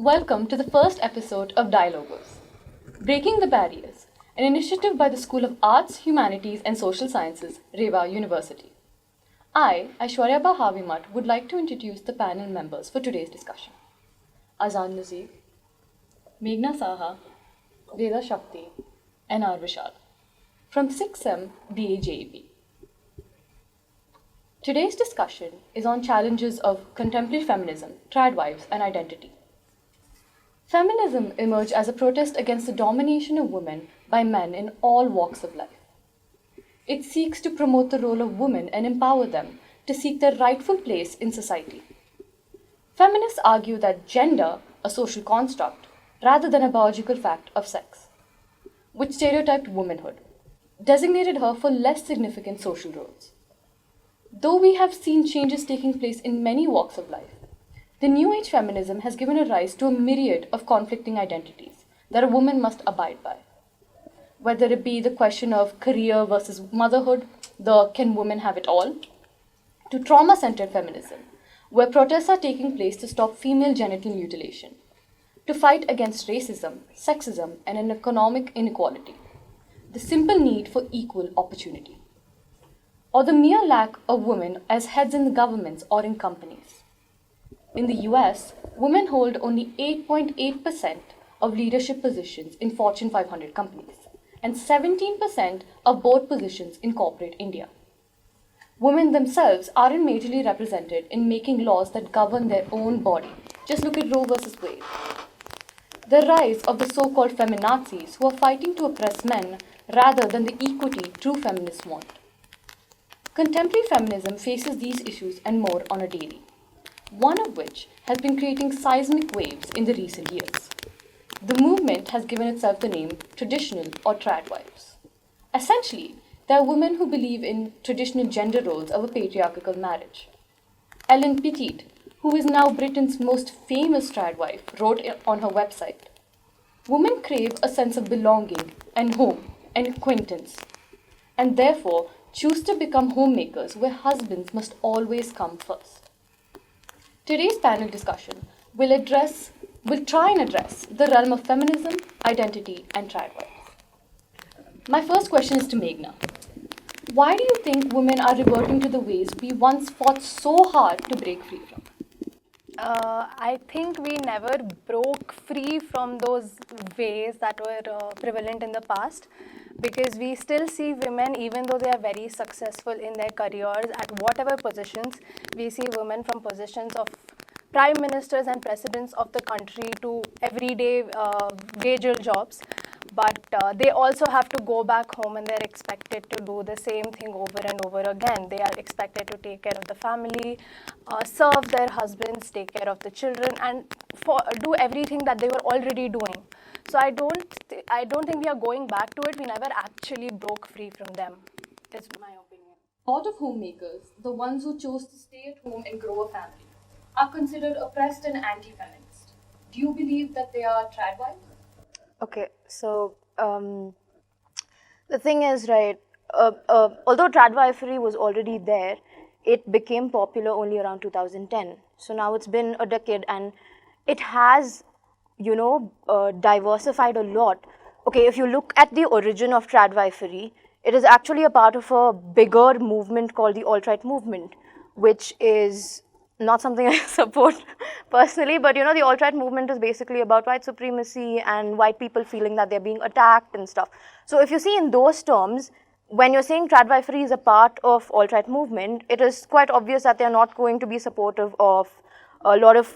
Welcome to the first episode of DIÁLOGOS, Breaking the Barriers, an initiative by the School of Arts, Humanities and Social Sciences, Rewa University. I, Aishwarya Havimat, would like to introduce the panel members for today's discussion. Azan Nazir, Meghna Saha, Veda Shakti, and R. Vishal, from 6M DAJEB. Today's discussion is on challenges of contemporary feminism, Tradwives, and identity. Feminism emerged as a protest against the domination of women by men in all walks of life. It seeks to promote the role of women and empower them to seek their rightful place in society. Feminists argue that gender, a social construct, rather than a biological fact of sex, which stereotyped womanhood, designated her for less significant social roles. Though we have seen changes taking place in many walks of life, the New Age feminism has given a rise to a myriad of conflicting identities that a woman must abide by. Whether it be the question of career versus motherhood, the can women have it all, to trauma-centered feminism, where protests are taking place to stop female genital mutilation, to fight against racism, sexism, and an economic inequality, the simple need for equal opportunity, or the mere lack of women as heads in the governments or in companies. In the US, women hold only 8.8% of leadership positions in Fortune 500 companies and 17% of board positions in corporate India. Women themselves aren't majorly represented in making laws that govern their own body. Just look at Roe versus Wade. The rise of the so-called feminazis who are fighting to oppress men rather than the equity true feminists want. Contemporary feminism faces these issues and more on a daily, one of which has been creating seismic waves in the recent years. The movement has given itself the name traditional or tradwives. Essentially, they are women who believe in traditional gender roles of a patriarchal marriage. Ellen Petit, who is now Britain's most famous tradwife, wrote on her website, "Women crave a sense of belonging and home and acquaintance, and therefore choose to become homemakers where husbands must always come first." Today's panel discussion will try and address the realm of feminism, identity, and tradwives. My first question is to Meghna. Why do you think women are reverting to the ways we once fought so hard to break free from? I think we never broke free from those ways that were prevalent in the past, because we still see women, even though they are very successful in their careers at whatever positions, we see women from positions of prime ministers and presidents of the country to everyday wage jobs. But they also have to go back home and they're expected to do the same thing over and over again. They are expected to take care of the family, serve their husbands, take care of the children, and do everything that they were already doing. So I don't think we are going back to it. We never actually broke free from them. That's my opinion. A lot of homemakers, the ones who chose to stay at home and grow a family, are considered oppressed and anti-feminist. Do you believe that they are tradwives? Okay, so the thing is, right, although Tradwifery was already there, it became popular only around 2010. So now it's been a decade and it has, diversified a lot. Okay, if you look at the origin of Tradwifery, it is actually a part of a bigger movement called the alt-right movement, which is not something I support personally, but the alt-right movement is basically about white supremacy and white people feeling that they're being attacked and stuff. So if you see in those terms, when you're saying Tradwifery is a part of alt-right movement, it is quite obvious that they're not going to be supportive of a lot of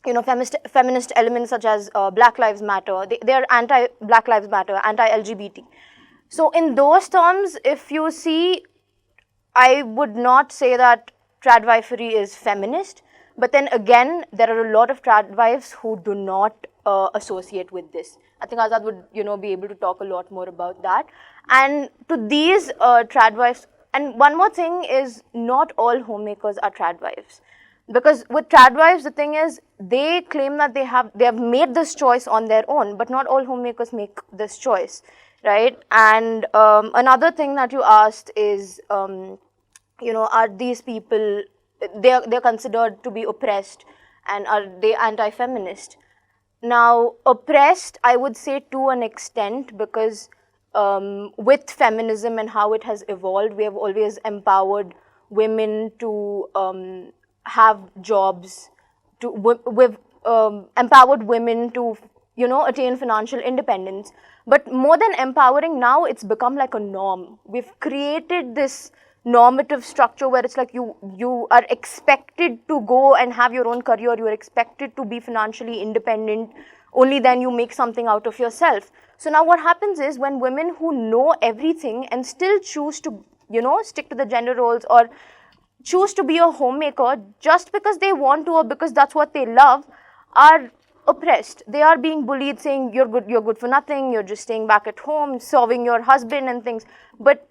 feminist elements such as Black Lives Matter. They're anti-Black Lives Matter, anti-LGBT. So in those terms, if you see, I would not say that Tradwifery is feminist, but then again, there are a lot of tradwives who do not associate with this. I think Azad would, be able to talk a lot more about that. And to these tradwives, and one more thing is, not all homemakers are tradwives, because with tradwives, the thing is, they claim that they have made this choice on their own, but not all homemakers make this choice, right? And another thing that you asked is, are these people, they're considered to be oppressed and are they anti-feminist? Now, oppressed, I would say to an extent, because with feminism and how it has evolved, we have always empowered women to have jobs, we've empowered women to, attain financial independence. But more than empowering, now it's become like a norm. We've created this normative structure where it's like you are expected to go and have your own career, you're expected to be financially independent, only then you make something out of yourself. So now what happens is, when women who know everything and still choose to, stick to the gender roles, or choose to be a homemaker just because they want to or because that's what they love, are oppressed. They are being bullied, saying you're good for nothing, you're just staying back at home, serving your husband and things. But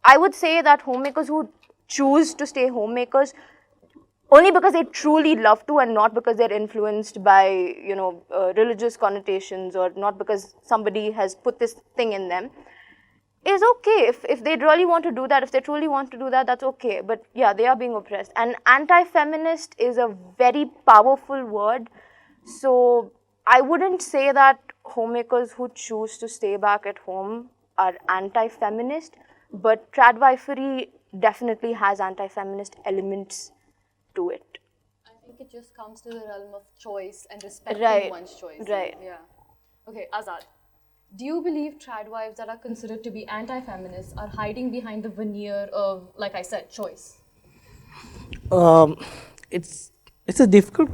I would say that homemakers who choose to stay homemakers only because they truly love to, and not because they're influenced by religious connotations, or not because somebody has put this thing in them, is okay. If they really want to do that, if they truly want to do that, that's okay. But yeah, they are being oppressed. And anti-feminist is a very powerful word. So I wouldn't say that homemakers who choose to stay back at home are anti-feminist, but Tradwifery definitely has anti-feminist elements to it. I think it just comes to the realm of choice and respecting one's choice. Right. Yeah. Okay, Azad. Do you believe tradwives that are considered to be anti-feminists are hiding behind the veneer of, like I said, choice? It's a difficult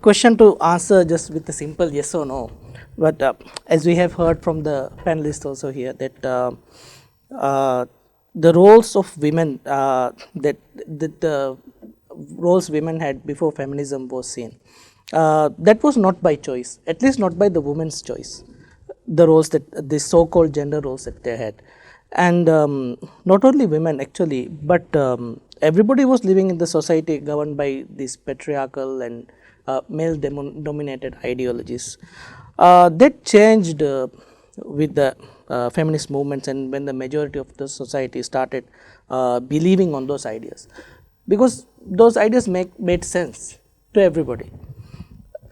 question to answer just with a simple yes or no. But as we have heard from the panelists also here, that the roles of women, that the roles women had before feminism was seen, that was not by choice, at least not by the women's choice. The roles that the so-called gender roles that they had, and not only women actually, but everybody was living in the society governed by these patriarchal and male-dominated ideologies. That changed with the feminist movements, and when the majority of the society started believing on those ideas, because those ideas made sense to everybody.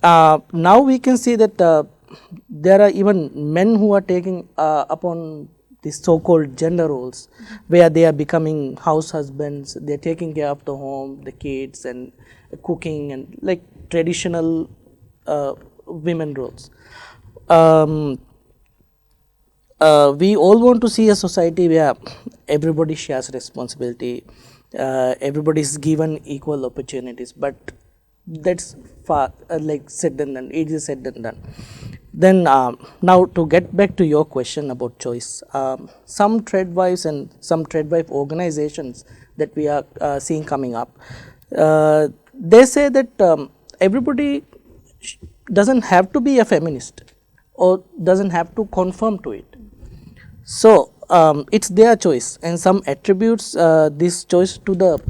Now we can see that there are even men who are taking upon these so-called gender roles, where they are becoming house husbands, they are taking care of the home, the kids, and cooking, and like traditional women roles. We all want to see a society where everybody shares responsibility, everybody is given equal opportunities, but that's far like said and done, easier said and done. Then now to get back to your question about choice, some tradwives and some tradwife organizations that we are seeing coming up, they say that everybody doesn't have to be a feminist or doesn't have to conform to it. So it's their choice, and some attributes this choice to the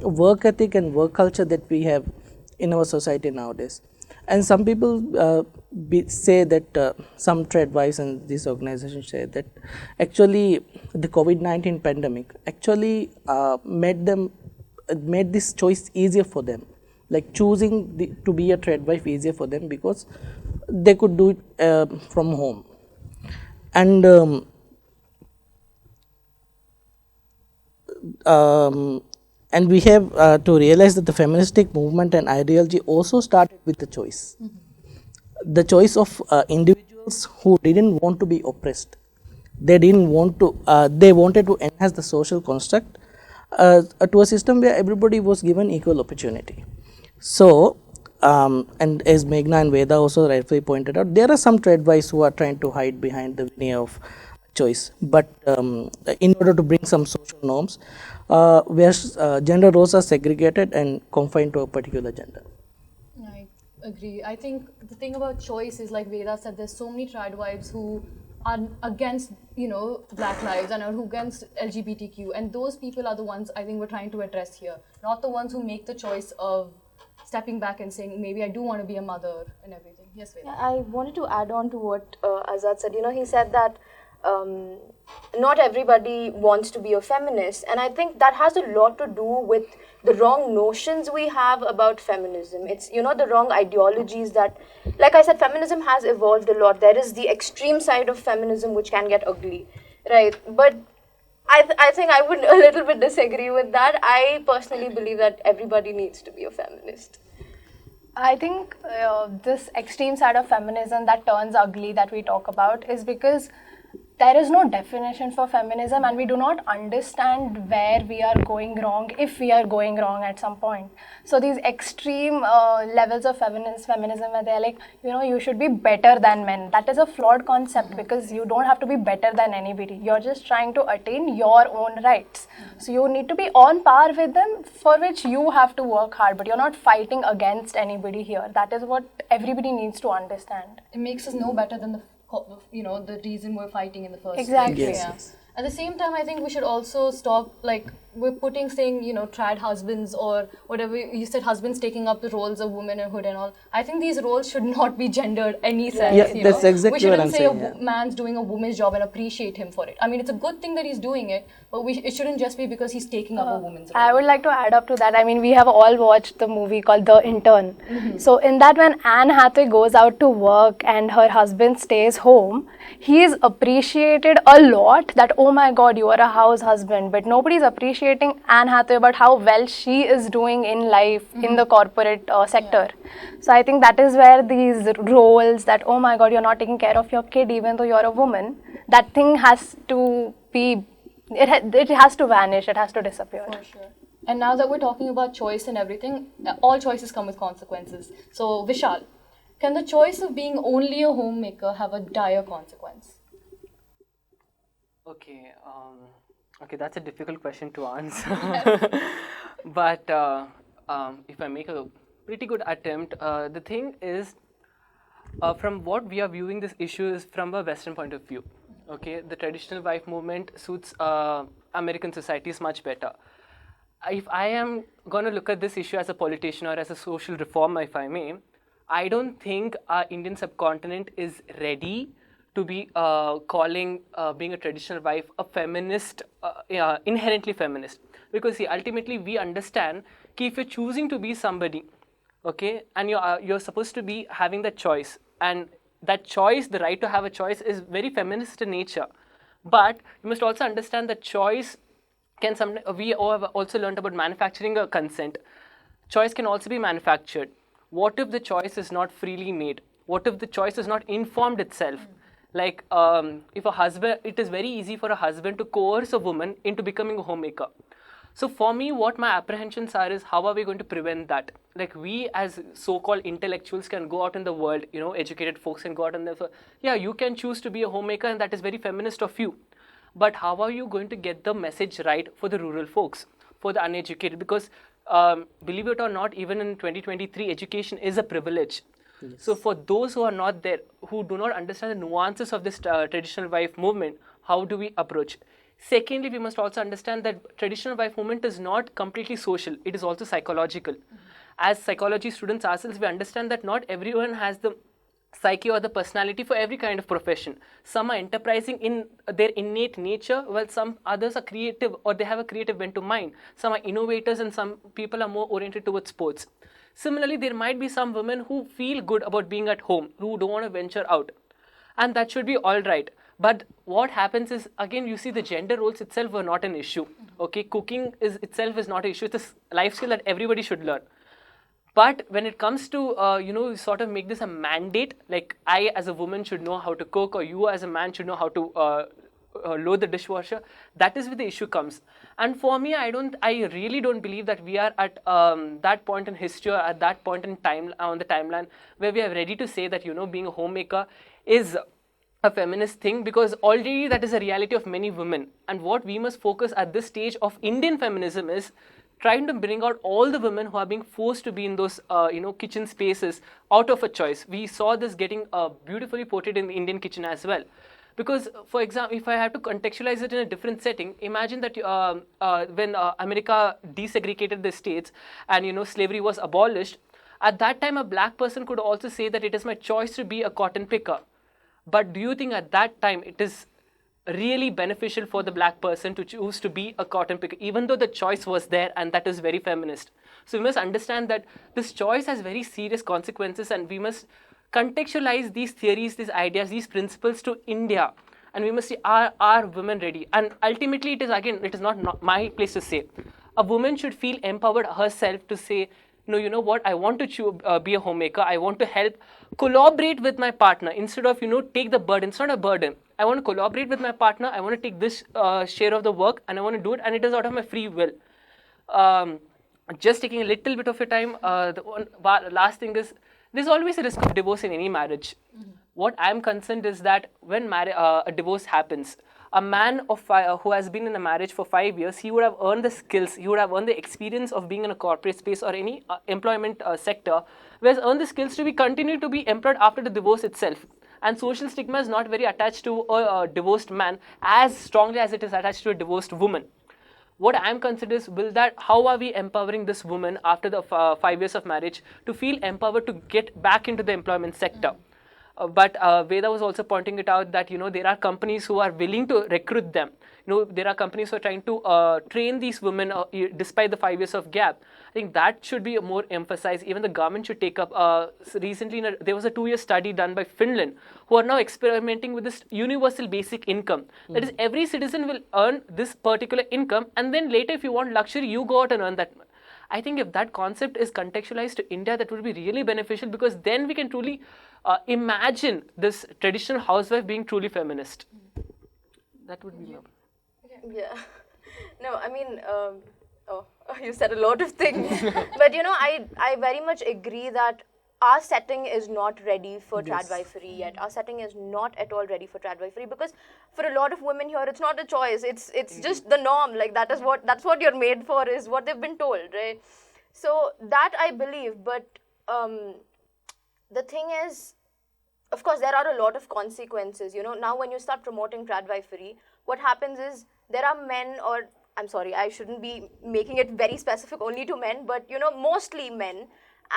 work ethic and work culture that we have in our society nowadays. And some people say that some tradwives and these organizations say that actually the COVID-19 pandemic actually made this choice easier for them, like choosing to be a tradwife easier for them, because they could do it from home. And and we have to realize that the feministic movement and ideology also started with the choice. The choice of individuals who didn't want to be oppressed. They didn't want to, they wanted to enhance the social construct to a system where everybody was given equal opportunity. So, and as Meghna and Veda also rightfully pointed out, there are some tradwives who are trying to hide behind the veneer of choice, but in order to bring some social norms where gender roles are segregated and confined to a particular gender. I agree. I think the thing about choice is, like Veda said, there's so many tradwives who are against, Black lives and are against LGBTQ, and those people are the ones I think we're trying to address here, not the ones who make the choice of stepping back and saying, maybe I do want to be a mother and everything. Yes, Veda. Yeah, I wanted to add on to what Azad said. He said that not everybody wants to be a feminist, and I think that has a lot to do with the wrong notions we have about feminism. It's, you know, the wrong ideologies that, like I said, feminism has evolved a lot. There is the extreme side of feminism which can get ugly, right? But I think I would a little bit disagree with that. I personally believe that everybody needs to be a feminist. I think this extreme side of feminism that turns ugly that we talk about is because there is no definition for feminism, and we do not understand where we are going wrong, if we are going wrong at some point. So these extreme levels of feminism where they're like, you know, you should be better than men. That is a flawed concept because you don't have to be better than anybody. You're just trying to attain your own rights. So you need to be on par with them, for which you have to work hard, but you're not fighting against anybody here. That is what everybody needs to understand. It makes us no better than the reason we're fighting in the first Exactly. place. Yes. At the same time, I think we should also stop, we're saying, trad husbands or whatever, you said husbands taking up the roles of womanhood and all. I think these roles should not be gendered any sense, Yeah, that's exactly what I'm saying. We shouldn't say a man's doing a woman's job and appreciate him for it. I mean, it's a good thing that he's doing it, but it shouldn't just be because he's taking up a woman's role. I would like to add up to that. I mean, we have all watched the movie called The Intern. Mm-hmm. So in that, when Anne Hathaway goes out to work and her husband stays home, he is appreciated a lot that, oh my God, you are a house husband. But nobody's appreciating Anne Hathaway about how well she is doing in life in the corporate sector. Yeah. So I think that is where these roles that, oh my God, you're not taking care of your kid even though you're a woman, that thing has to be, it has to vanish, it has to disappear. For sure. And now that we're talking about choice and everything, all choices come with consequences. So Vishal, can the choice of being only a homemaker have a dire consequence? Okay, that's a difficult question to answer. But if I make a pretty good attempt, the thing is, from what we are viewing this issue is from a Western point of view. Okay, the traditional wife movement suits American societies much better. If I am going to look at this issue as a politician or as a social reformer, if I may, I don't think our Indian subcontinent is ready to be calling being a traditional wife a feminist, inherently feminist. Because see, ultimately we understand that if you're choosing to be somebody, okay, and you're supposed to be having that choice, and that choice, the right to have a choice, is very feminist in nature. But you must also understand that choice can we have also learned about manufacturing a consent. Choice can also be manufactured. What if the choice is not freely made? What if the choice is not informed itself? Like if a husband, it is very easy for a husband to coerce a woman into becoming a homemaker. So for me, what my apprehensions are is, how are we going to prevent that? Like, we as so-called intellectuals can go out in the world, educated folks can go out and yeah, you can choose to be a homemaker and that is very feminist of you. But how are you going to get the message right for the rural folks, for the uneducated? Because believe it or not, even in 2023, education is a privilege. Yes. So for those who are not there, who do not understand the nuances of this traditional wife movement, how do we approach? Secondly, we must also understand that traditional wife movement is not completely social. It is also psychological. As psychology students ourselves, we understand that not everyone has the psyche or the personality for every kind of profession. Some are enterprising in their innate nature, while some others are creative or they have a creative bent to mind. Some are innovators and some people are more oriented towards sports. Similarly, there might be some women who feel good about being at home, who don't want to venture out. And that should be all right. But what happens is, again, you see the gender roles itself were not an issue. Okay, cooking itself is not an issue. It's a life skill that everybody should learn. But when it comes to, sort of make this a mandate, like I as a woman should know how to cook, or you as a man should know how to load the dishwasher, that is where the issue comes. And for me, I really don't believe that we are at that point in history, or at that point in time on the timeline where we are ready to say that, being a homemaker is a feminist thing, because already that is a reality of many women. And what we must focus at this stage of Indian feminism is trying to bring out all the women who are being forced to be in those, kitchen spaces out of a choice. We saw this getting beautifully portrayed in the Indian kitchen as well. Because, for example, if I have to contextualize it in a different setting, imagine that when America desegregated the states and, slavery was abolished, at that time a black person could also say that it is my choice to be a cotton picker. But do you think at that time it is really beneficial for the black person to choose to be a cotton picker, even though the choice was there, and that is very feminist. So we must understand that this choice has very serious consequences, and we must contextualize these theories, these ideas, these principles to India. And we must see, are women ready? And ultimately, it is not my place to say. A woman should feel empowered herself to say, no, you know what, I want to be a homemaker. I want to help collaborate with my partner instead of, take the burden. It's not a burden. I want to collaborate with my partner. I want to take this share of the work, and I want to do it, and it is out of my free will. Just taking a little bit of your time, last thing is, there's always a risk of divorce in any marriage. What I'm concerned is that when a divorce happens, a man who has been in a marriage for 5 years, he would have earned the skills, he would have earned the experience of being in a corporate space or any employment sector, who has earned the skills to continue to be employed after the divorce itself. And social stigma is not very attached to a divorced man as strongly as it is attached to a divorced woman. What I'm concerned is, how are we empowering this woman after the 5 years of marriage to feel empowered to get back into the employment sector? But Veda was also pointing it out that, there are companies who are willing to recruit them. There are companies who are trying to train these women despite the 5 years of gap. I think that should be more emphasized. Even the government should take up. Recently, there was a 2-year study done by Finland, who are now experimenting with this universal basic income. That is, every citizen will earn this particular income, and then later, if you want luxury, you go out and earn that. I think if that concept is contextualized to India, that would be really beneficial, because then we can truly imagine this traditional housewife being truly feminist. That would be Yeah. No, I mean, you said a lot of things. But, I very much agree that our setting is not ready for Tradwifery yet. Our setting is not at all ready for Tradwifery, because for a lot of women here, it's not a choice. It's just the norm. Like, that's what you're made for, is what they've been told, right? So that I believe, but the thing is, of course, there are a lot of consequences. Now when you start promoting Tradwifery, what happens is there are men, or I'm sorry, I shouldn't be making it very specific only to men, but mostly men,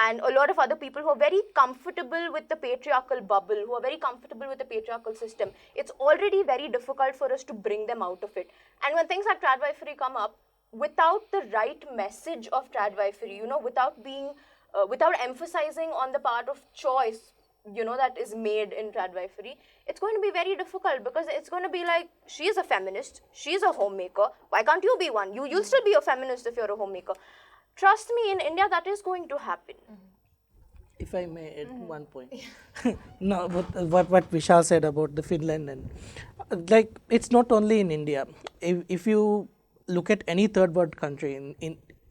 and a lot of other people who are very comfortable with the patriarchal bubble, who are very comfortable with the patriarchal system. It's already very difficult for us to bring them out of it. And when things like Tradwifery come up, without the right message of Tradwifery, without emphasizing on the part of choice, that is made in Tradwifery, it's going to be very difficult, because it's going to be like, she is a feminist, she's a homemaker, why can't you be one? You'll still be a feminist if you're a homemaker. Trust me, in India, that is going to happen. If I may add one point. No, but what Vishal said about the Finland, and it's not only in India. If you look at any third world country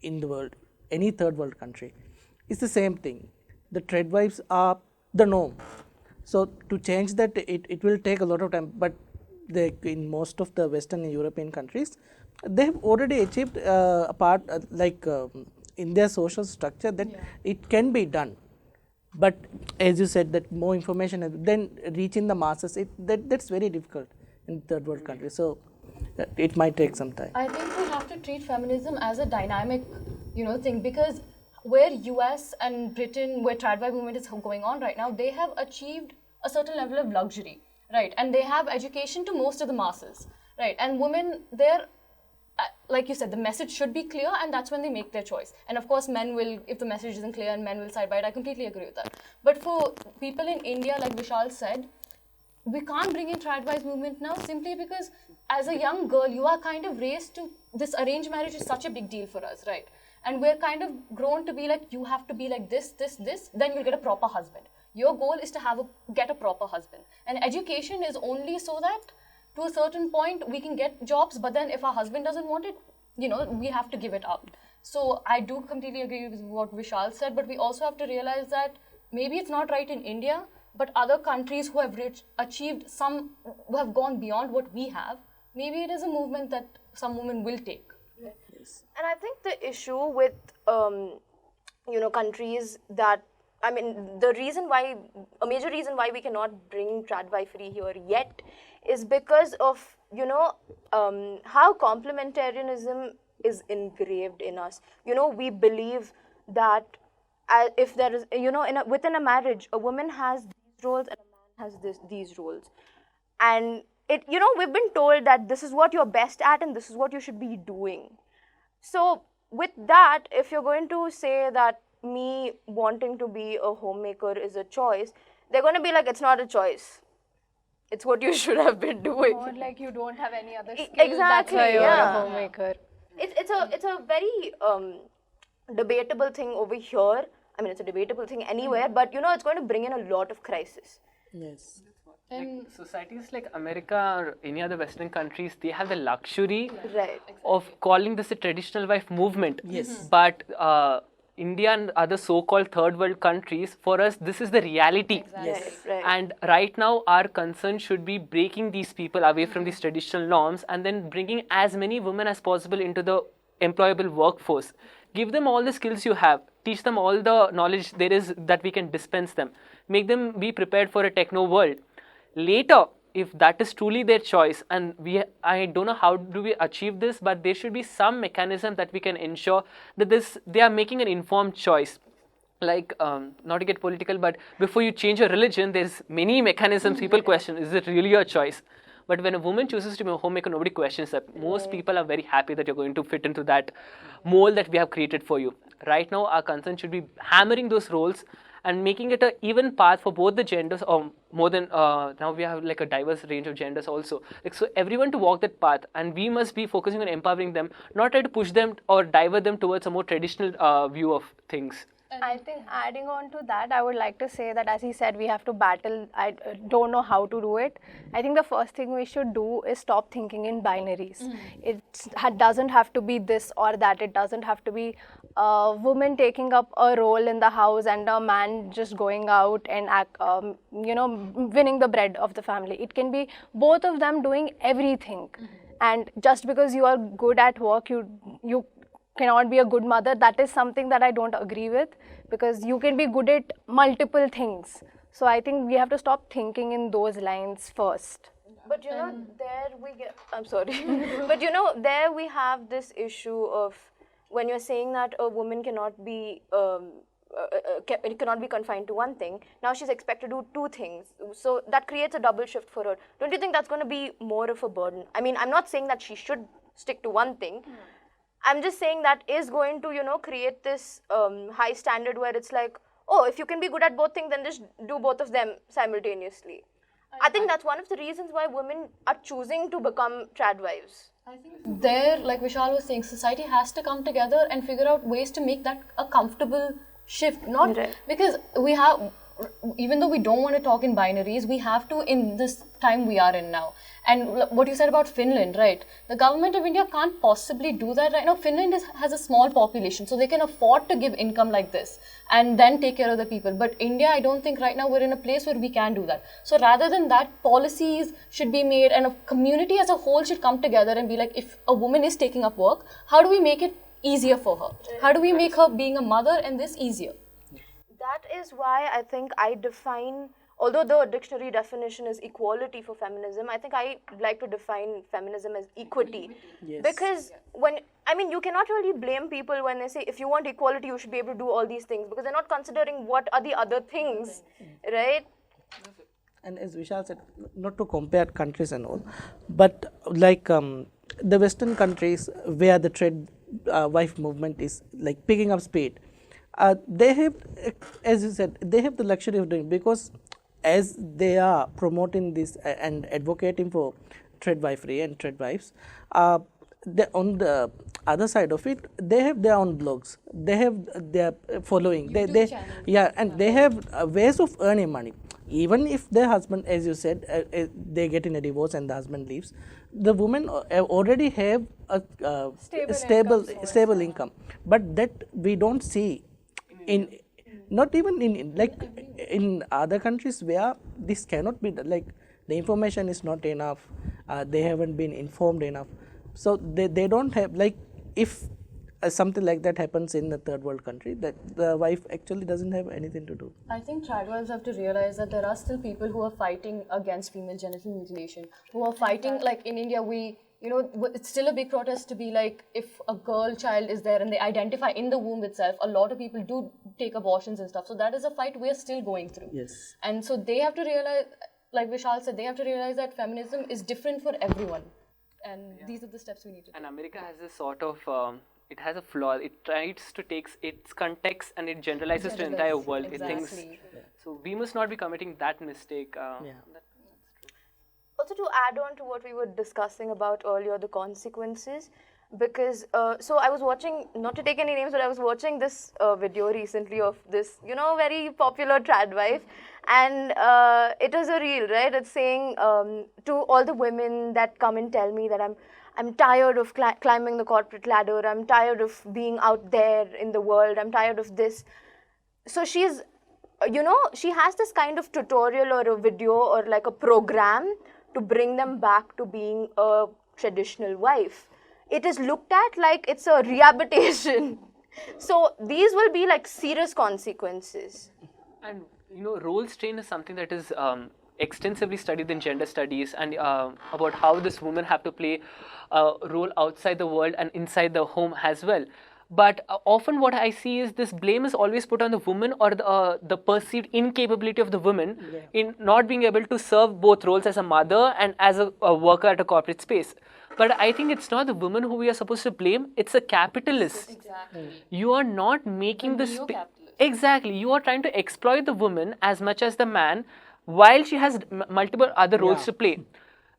in the world, any third world country, it's the same thing. The Tradwives are the norm. So to change that, it will take a lot of time. But in most of the Western and European countries, they have already achieved a part in their social structure that it can be done. But as you said, that more information, then reaching the masses, that's very difficult in third world countries. So it might take some time. I think we have to treat feminism as a dynamic, thing, because where US and Britain, where Tradwife movement is going on right now, they have achieved a certain level of luxury, right? And they have education to most of the masses, right? And women, they're, like you said, the message should be clear, and that's when they make their choice. And of course, men will, if the message isn't clear, and men will side by it. I completely agree with that. But for people in India, like Vishal said, we can't bring in Tradwives movement now, simply because as a young girl, you are kind of raised to, this arranged marriage is such a big deal for us, right? And we're kind of grown to be like, you have to be like this, then you'll get a proper husband. Your goal is to get a proper husband. And education is only so that to a certain point we can get jobs, but then if our husband doesn't want it, we have to give it up. So I do completely agree with what Vishal said, but we also have to realize that maybe it's not right in India, but other countries who have achieved who have gone beyond what we have, maybe it is a movement that some women will take. Yes. And I think the issue with, countries that, a major reason why we cannot bring Tradwifery here yet is because of, how complementarianism is engraved in us. We believe that if there is, within a marriage, a woman has these roles and a man has these roles. And we've been told that this is what you're best at and this is what you should be doing. So with that, if you're going to say that me wanting to be a homemaker is a choice, they're going to be like, it's not a choice. It's what you should have been doing. More like you don't have any other skill. Exactly, That's why you're yeah. a homemaker. It's a very debatable thing over here. I mean, it's a debatable thing anywhere, but it's going to bring in a lot of crisis. Yes. Like societies like America or any other Western countries, they have the luxury Right. of calling this a traditional wife movement. Yes. But India and other so-called third world countries, for us, this is the reality. Yes. Right. And right now, our concern should be breaking these people away from these traditional norms and then bringing as many women as possible into the employable workforce. Give them all the skills you have. Teach them all the knowledge there is that we can dispense them. Make them be prepared for a techno world. Later, if that is truly their choice, and I don't know how do we achieve this, but there should be some mechanism that we can ensure that they are making an informed choice. Like, not to get political, but before you change your religion, there's many mechanisms people question, is it really your choice? But when a woman chooses to be a homemaker, nobody questions that. Most people are very happy that you're going to fit into that mold that we have created for you. Right now, our concern should be hammering those roles and making it an even path for both the genders, or more than, now we have like a diverse range of genders also. Like, so everyone to walk that path, and we must be focusing on empowering them, not try to push them or divert them towards a more traditional view of things. I think adding on to that, I would like to say that as he said, we have to battle. I don't know how to do it. I think the first thing we should do is stop thinking in binaries. It doesn't have to be this or that. It doesn't have to be a woman taking up a role in the house and a man just going out and winning the bread of the family. It can be both of them doing everything. And just because you are good at work, you cannot be a good mother. That is something that I don't agree with, because you can be good at multiple things. So I think we have to stop thinking in those lines first. But there we get, I'm sorry, but there we have this issue of when you're saying that a woman cannot be cannot be confined to one thing. Now she's expected to do two things. So that creates a double shift for her. Don't you think that's going to be more of a burden? I mean, I'm not saying that she should stick to one thing. I'm just saying that is going to, create this high standard where it's like, oh, if you can be good at both things, then just do both of them simultaneously. I think that's one of the reasons why women are choosing to become tradwives. I think there, like Vishal was saying, society has to come together and figure out ways to make that a comfortable shift. Not because we have, even though we don't want to talk in binaries, we have to in this time we are in now. And what you said about Finland, right? The government of India can't possibly do that right now. Finland has a small population, so they can afford to give income like this and then take care of the people. But India, I don't think right now we're in a place where we can do that. So rather than that, policies should be made and a community as a whole should come together and be like, if a woman is taking up work, how do we make it easier for her? How do we make her being a mother and this easier? That is why I think I define, although the dictionary definition is equality for feminism, I think I like to define feminism as equity. Yes. Because you cannot really blame people when they say, if you want equality, you should be able to do all these things, because they're not considering what are the other things, right? And as Vishal said, not to compare countries and all, but like the Western countries where the trade wife movement is like picking up speed, they have, as you said, they have the luxury of doing, because as they are promoting this and advocating for Tradwifery and Tradwives, on the other side of it, they have their own blogs, they have their following, they have ways of earning money. Even if their husband, as you said, they get in a divorce and the husband leaves, the women already have a stable income. But that we don't see in, not even in other countries where this cannot be, like the information is not enough, they haven't been informed enough. So they don't have, like, if something like that happens in a third world country, that the wife actually doesn't have anything to do. I think tradwives have to realize that there are still people who are fighting against female genital mutilation, who are fighting, like in India, it's still a big protest to be like, if a girl child is there and they identify in the womb itself, a lot of people do take abortions and stuff. So that is a fight we are still going through. Yes. And so they have to realize, like Vishal said, they have to realize that feminism is different for everyone. And these are the steps we need to take. And America has a sort of, it has a flaw. It tries to take its context and it generalizes to the entire world. It thinks, so we must not be committing that mistake. Also, to add on to what we were discussing about earlier, the consequences, because so I was watching, not to take any names, but I was watching this video recently of this, very popular Tradwife, and it was a reel, right? It's saying to all the women that come and tell me that I'm tired of climbing the corporate ladder, I'm tired of being out there in the world, I'm tired of this. So she's, she has this kind of tutorial or a video or like a program to bring them back to being a traditional wife. It is looked at like it's a rehabilitation. So these will be like serious consequences. And role strain is something that is extensively studied in gender studies, and about how this women have to play a role outside the world and inside the home as well. But often what I see is this blame is always put on the woman or the perceived incapability of the woman in not being able to serve both roles as a mother and as a worker at a corporate space. But I think it's not the woman who we are supposed to blame, it's a capitalist. Exactly. You are not making the Exactly. You are trying to exploit the woman as much as the man while she has multiple other roles to play.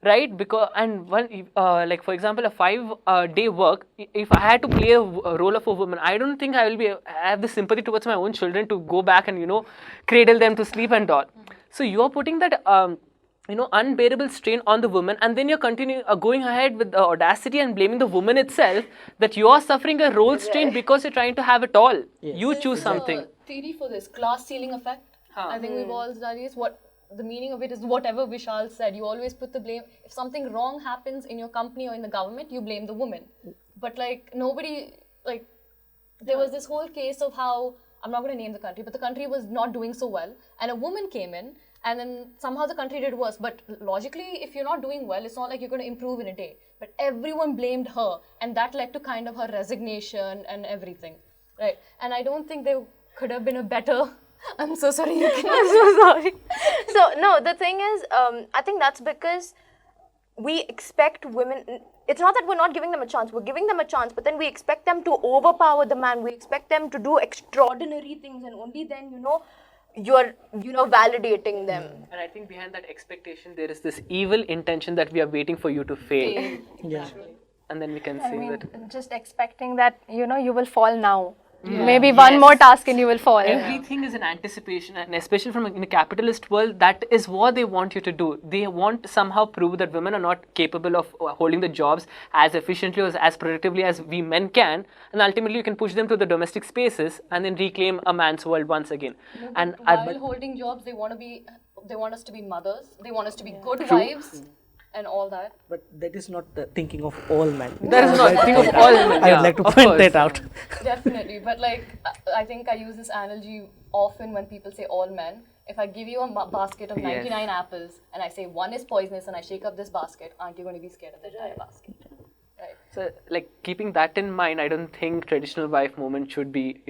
Right, because and one like for example, a 5-day work. If I had to play a role of a woman, I don't think I have the sympathy towards my own children to go back and cradle them to sleep and all. So you are putting that unbearable strain on the woman, and then you're going ahead with the audacity and blaming the woman itself that you are suffering a role strain because you're trying to have it all. Yes. You choose something. Theory for this glass ceiling effect. I think we've all studied what. The meaning of it is whatever Vishal said. You always put the blame. If something wrong happens in your company or in the government, you blame the woman. But nobody, there was this whole case of how, I'm not going to name the country, but the country was not doing so well. And a woman came in and then somehow the country did worse. But logically, if you're not doing well, it's not like you're going to improve in a day. But everyone blamed her. And that led to kind of her resignation and everything. Right? And I don't think there could have been a better... I'm so sorry. I'm so sorry. So, no, the thing is, I think that's because we expect women, it's not that we're not giving them a chance, we're giving them a chance, but then we expect them to overpower the man, we expect them to do extraordinary things, and only then, you're, validating them. And I think behind that expectation, there is this evil intention that we are waiting for you to fail. Yeah. And then we can say that. Just expecting that, you will fall now. Yeah. Maybe one more task and you will fall. Everything is an anticipation, and especially in a capitalist world, that is what they want you to do. They want to somehow prove that women are not capable of holding the jobs as efficiently or as productively as we men can, and ultimately you can push them to the domestic spaces and then reclaim a man's world once again. And while holding jobs, they want us to be mothers, they want us to be good wives. And all that. But that is not the thinking of all men. That is not the thinking of all men. I would like to point that out. Definitely. But I think I use this analogy often when people say all men. If I give you a basket of 99 apples and I say one is poisonous and I shake up this basket, aren't you going to be scared of the entire basket? Right. So, keeping that in mind, I don't think traditional wife movement should be,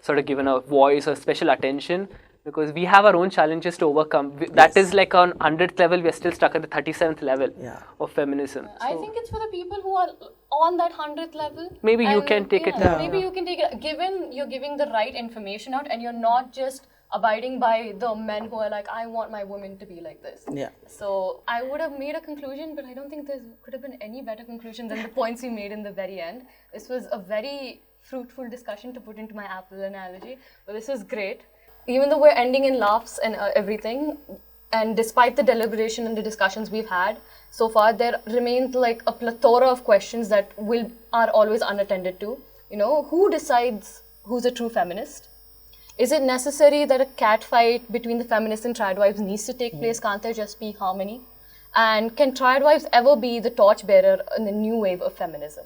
sort of given a voice or special attention. Because we have our own challenges to overcome. That is on 100th level, we are still stuck at the 37th level of feminism. I think it's for the people who are on that 100th level. Maybe you can take it. Maybe you can take it. Given you're giving the right information out and you're not just abiding by the men who are like, I want my woman to be like this. Yeah. So I would have made a conclusion, but I don't think there could have been any better conclusion than the points we made in the very end. This was a very fruitful discussion to put into my apple analogy. But this was great. Even though we're ending in laughs and everything, and despite the deliberation and the discussions we've had so far, there remains a plethora of questions that are always unattended to. Who decides who's a true feminist? Is it necessary that a cat fight between the feminists and tradwives needs to take place? Can't there just be harmony? And can tradwives ever be the torchbearer in the new wave of feminism?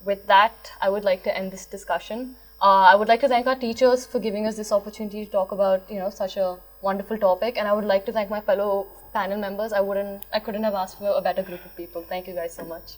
With that, I would like to end this discussion. I would like to thank our teachers for giving us this opportunity to talk about, such a wonderful topic. And I would like to thank my fellow panel members. I couldn't have asked for a better group of people. Thank you guys so much.